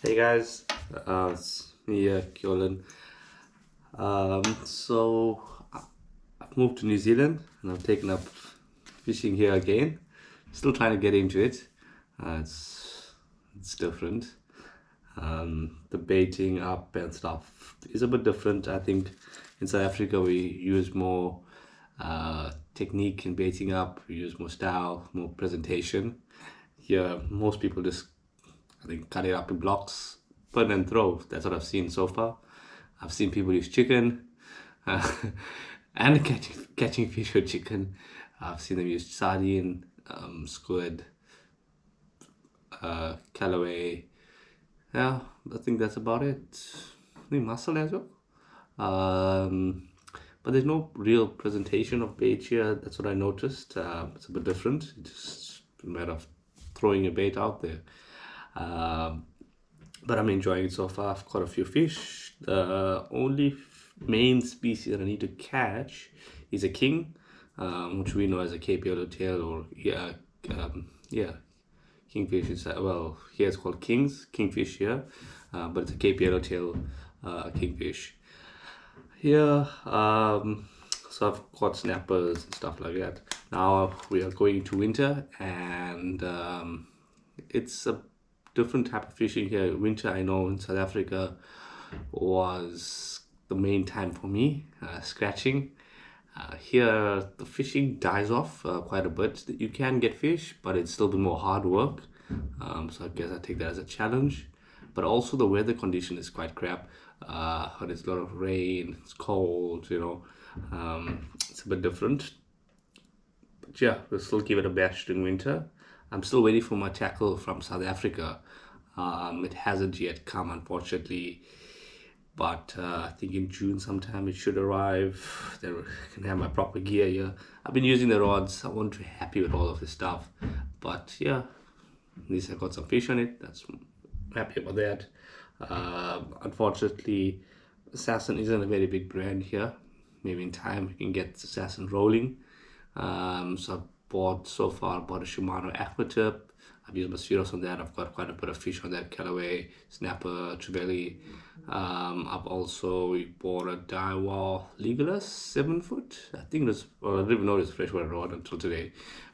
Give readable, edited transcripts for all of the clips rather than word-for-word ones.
Hey guys, it's me, Kyolan. So I've moved to New Zealand and I've taken up fishing here again. Still trying to get into it. It's different. The baiting up and stuff is a bit different. I think in South Africa we use more technique in baiting up. We use more style, more presentation. Here, most people just I think cut it up in blocks, put and throw. That's what I've seen so far. I've seen people use chicken uh, and catching fish with chicken. I've seen them use sardine, squid, callaway. Yeah, I think that's about it. I think mussel as well. But there's no real presentation of bait here. That's what I noticed. It's a bit different. It's just a matter of throwing a bait out there. Um, but I'm enjoying it so far. I've caught a few fish. The only main species that I need to catch is a king, which we know as a Cape yellowtail or yeah, kingfish. Is well, here it's called kingfish here, but it's a Cape yellowtail kingfish. Here, so I've caught snappers and stuff like that. Now we are going into winter, and it's a different type of fishing here. Winter, I know in South Africa was the main time for me, scratching. Here, the fishing dies off quite a bit. You can get fish, but it's still a bit more hard work. So I guess I take that as a challenge. But also the weather condition is quite crap. There's a lot of rain, it's cold, it's a bit different. But yeah, we'll still give it a bash during winter. I'm still waiting for my tackle from South Africa. It hasn't yet come, unfortunately, but I think in June sometime it should arrive. Then I can have my proper gear here. I've been using the rods. I wasn't too happy with all of this stuff, but yeah, at least I got some fish on it. That's happy about that. Unfortunately, Assassin isn't a very big brand here. Maybe in time we can get Assassin rolling. So I've bought so far. I bought a Shimano Aquatip. I've used Mosquitoes on that. I've got quite a bit of fish on that. Callaway, snapper, trevally. I've also bought a Daiwa Legolas 7 foot. I think this. Well, I didn't even know it was freshwater rod until today.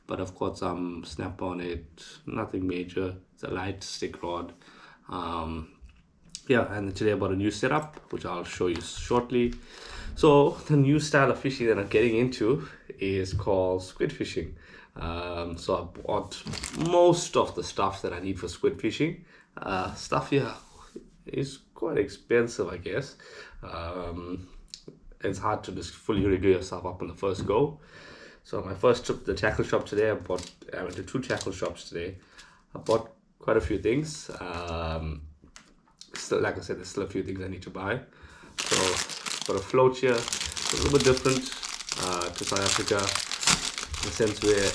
But I've got some snapper on it. Nothing major. It's a light stick rod. Yeah, and today I bought a new setup, which I'll show you shortly. So the new style of fishing that I'm getting into is called squid fishing. So I bought most of the stuff that I need for squid fishing. Stuff here is quite expensive, I guess. It's hard to just fully redo yourself up on the first go. So my first trip to the tackle shop today, I went to 2 tackle shops today. I bought quite a few things. Still, like I said, there's still a few things I need to buy. So for a float here, it's a little bit different to South Africa in the sense where,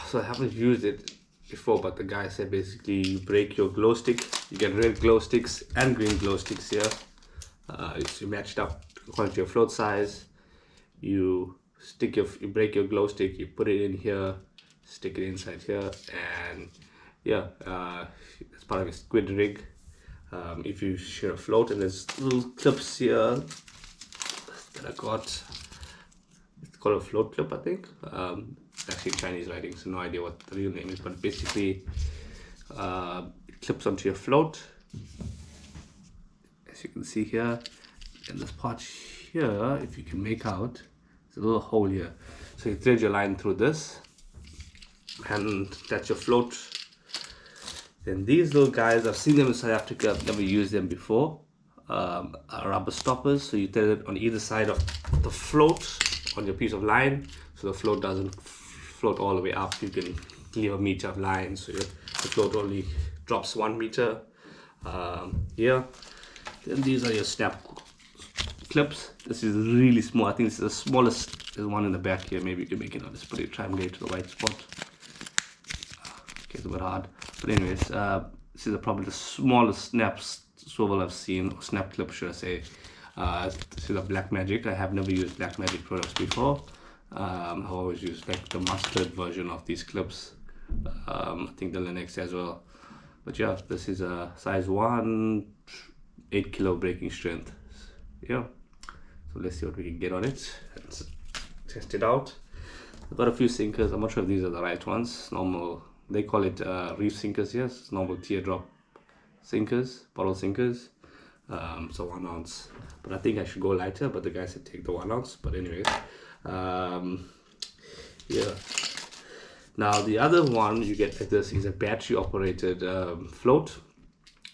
so I haven't used it before, but the guy said basically you break your glow stick. You get red glow sticks and green glow sticks here. You match it up according to your float size. You break your glow stick, you put it in here, stick it inside here, and yeah, it's part of a squid rig. If you share a float, and there's little clips here that I got. It's called a float clip, I think. It's actually Chinese writing, so no idea what the real name is, but basically it clips onto your float, as you can see here. And this part here, if you can make out, there's a little hole here. So you thread your line through this, and that's your float. Then these little guys, I've seen them in South Africa, I've never used them before. Are rubber stoppers, so you thread it on either side of the float on your piece of line, so the float doesn't float all the way up. You can leave a meter of line, so the float only drops 1 meter. Here, then these are your snap clips. This is really small. I think this is the smallest. There's one in the back here. Maybe you can make it on this. Put it, try and get it to the right spot. Okay, it's a bit hard. But anyways, this is probably the smallest snap swivel I've seen, or snap clip should I say. This is a Black Magic. I have never used Black Magic products before. I've always used like the mustard version of these clips. I think the Linux as well. But yeah, this is a size 1, 8 kilo breaking strength. Yeah, so let's see what we can get on it. Let's test it out. I've got a few sinkers. I'm not sure if these are the right ones. Normal, they call it reef sinkers. Yes, normal teardrop sinkers, bottle sinkers. So 1 ounce, but I think I should go lighter, but the guy said take the 1 ounce. But anyways, yeah. Now the other one you get like this is a battery operated float,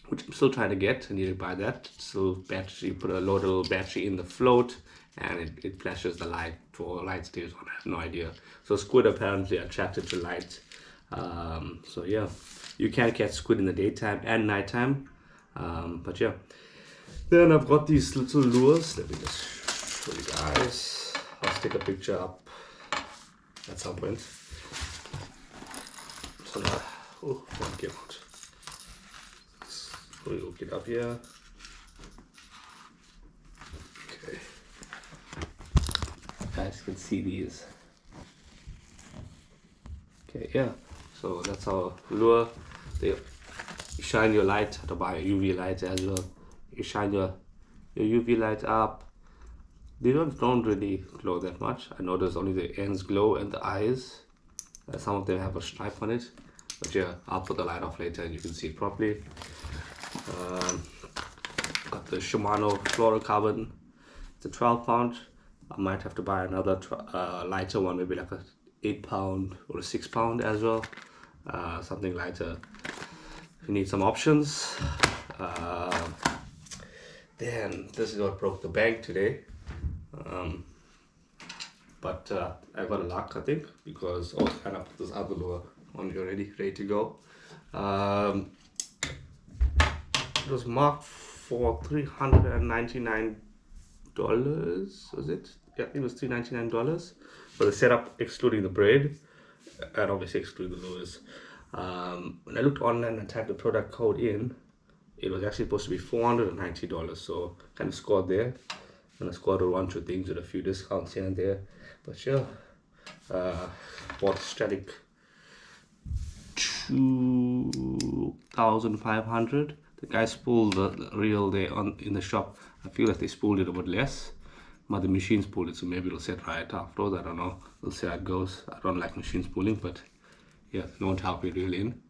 which I'm still trying to get. I need to buy that. So battery, put a little battery in the float, and it flashes the light for light stays on. I have no idea. So squid apparently attracted to light. So yeah, you can catch squid in the daytime and nighttime. But yeah, then I've got these little lures. Let me just show you guys. I'll stick a picture up at some point. So now, oh, don't get out. We'll hook it up here. Okay. You guys can see these. Okay, yeah. So that's our lure. You shine your light. I have to buy a UV light as well. You shine your UV light up. They don't really glow that much. I notice only the ends glow and the eyes. Some of them have a stripe on it. But yeah, I'll put the light off later and you can see it properly. Got the Shimano fluorocarbon. It's a 12 pound. I might have to buy another lighter one, maybe like a 8 pound or a 6 pound as well. Something lighter. If you need some options. Then this is what broke the bank today. But I got a luck, I think, because I kind of put this other lure on you already, ready to go. It was marked for $399. Was it? Yeah, it was $399 for the setup, excluding the braid, and obviously excluding the lures. When I looked online and typed the product code in, it was actually supposed to be $490. So kind of scored there. And I scored a bunch of things with a few discounts here and there. But yeah, bought static 2,500. The guy spooled the reel there in the shop. I feel like they spooled it a bit less, but the machine spooled it, so maybe it'll set right afterwards. I don't know. We'll see how it goes. I don't like machine spooling, but yeah, it won't help you reel in.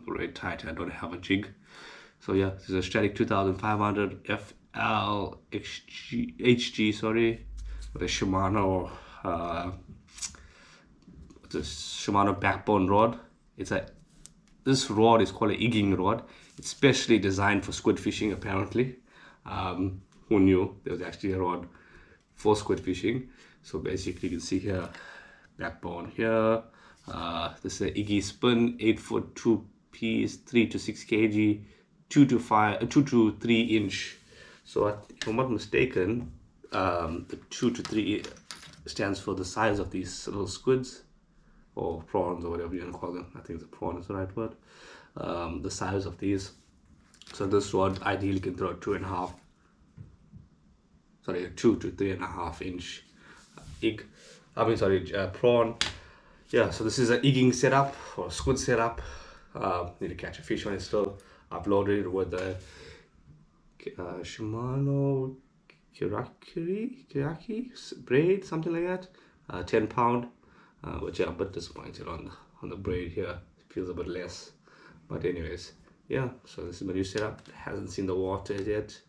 Very tight. I don't have a jig. So yeah, this is a static 2,500 FL HG, sorry, with a Shimano backbone rod. This rod is called a egging rod. It's specially designed for squid fishing, apparently. Who knew there was actually a rod for squid fishing? So basically, you can see here, backbone here. This is an Iggy spin, 8-foot, 2 piece, 3 to 6 kg, 2 to 3 inch. So if I'm not mistaken, the 2 to 3 stands for the size of these little squids, or prawns, or whatever you want to call them. I think the prawn is the right word. The size of these. So this rod ideally can throw a 2 to 3.5 inch prawn. Yeah, so this is an egging setup or squid setup. Need to catch a fish on it still. I've loaded it with the Shimano Kiraki braid, something like that. 10 pound. Which I'm a bit disappointed on the braid here. It feels a bit less. But anyways, yeah, so this is my new setup. It hasn't seen the water yet.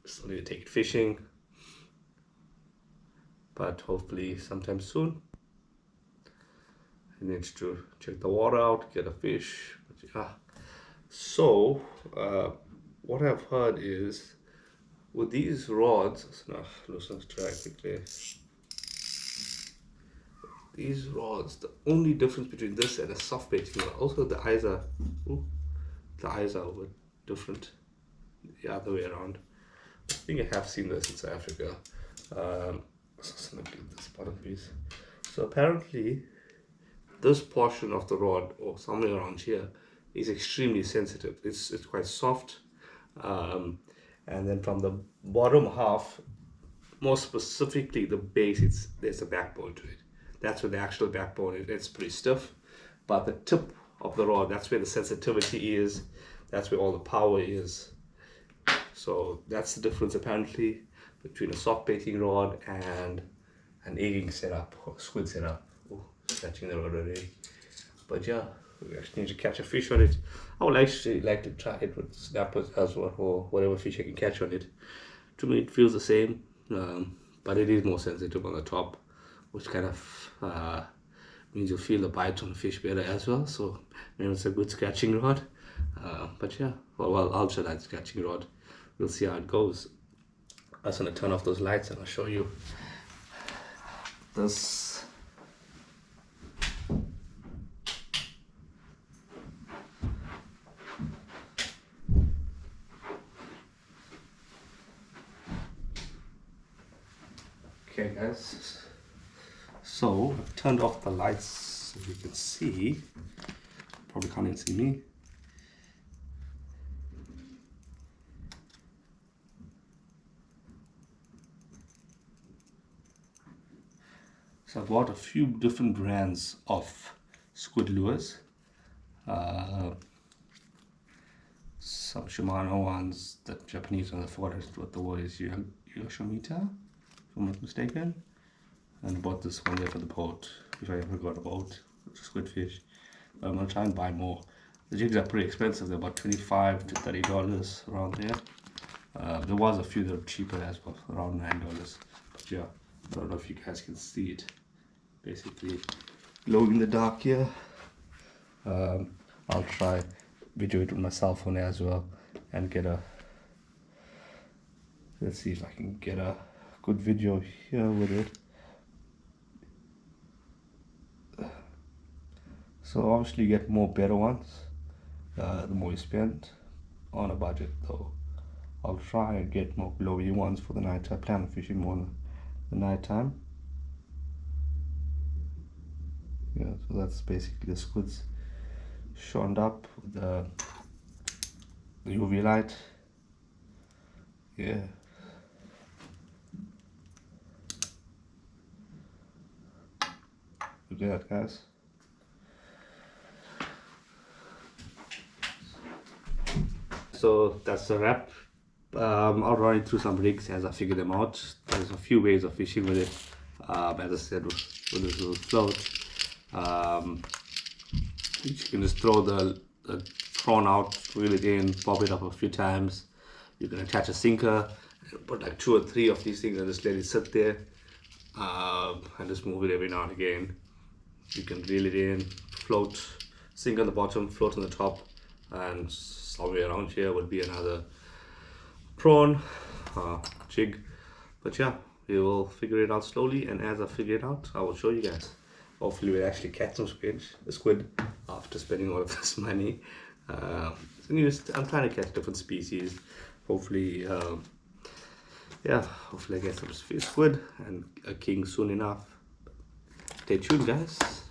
Still need to take it fishing. But hopefully sometime soon. I need to check the water out, get a fish. But yeah. So, what I've heard is with these rods, let's try quickly. These rods, the only difference between this and a soft baiting rod, also the eyes are a bit different the other way around. I think I have seen this in South Africa. So let me get this bottom piece. So apparently this portion of the rod, or somewhere around here, is extremely sensitive. It's quite soft, and then from the bottom half, more specifically the base, there's a backbone to it. That's where the actual backbone is. It's pretty stiff, but the tip of the rod. That's where the sensitivity is. That's where all the power is. So that's the difference apparently between a soft baiting rod and an egging setup or squid setup. Oh, scratching the rod already. But yeah, we actually need to catch a fish on it. I would actually like to try it with snappers as well, or whatever fish I can catch on it. To me, it feels the same, but it is more sensitive on the top, which kind of means you'll feel the bite on the fish better as well. So maybe it's a good scratching rod. But yeah, well, I'll try that scratching rod. We'll see how it goes. I'm just gonna turn off those lights and I'll show you this. Okay guys, so I've turned off the lights so you can see. Probably can't even see me. So I bought a few different brands of squid lures. Some Shimano ones, the Japanese ones, I forgot what the word is, Yoshimita, if I'm not mistaken. And I bought this one there for the boat, if I ever got a boat, squid fish. But I'm gonna try and buy more. The jigs are pretty expensive, they're about $25 to $30 around there. There was a few that were cheaper as well, around $9. But yeah, I don't know if you guys can see it. Basically, glow in the dark here. I'll try video it with my cell phone as well and get a, let's see if I can get a good video here with it. So obviously you get more better ones the more you spend, on a budget though. I'll try and get more glowy ones for the night. I plan on fishing more in the night time. Yeah, so that's basically the squids shone up with the UV light. Yeah. Look at that, guys. So that's the wrap. I'll run it through some rigs as I figure them out. There's a few ways of fishing with it. As I said, with this little float. You can just throw the prawn out, reel it in, pop it up a few times. You can attach a sinker, and put like 2 or 3 of these things and just let it sit there, and just move it every now and again. You can reel it in, float, sink on the bottom, float on the top, and somewhere around here would be another prawn jig. But yeah, we will figure it out slowly, and as I figure it out, I will show you guys. Hopefully we'll actually catch some squid after spending all of this money. I'm trying to catch different species. Hopefully, yeah, hopefully I get some squid and a king soon enough. Stay tuned, guys.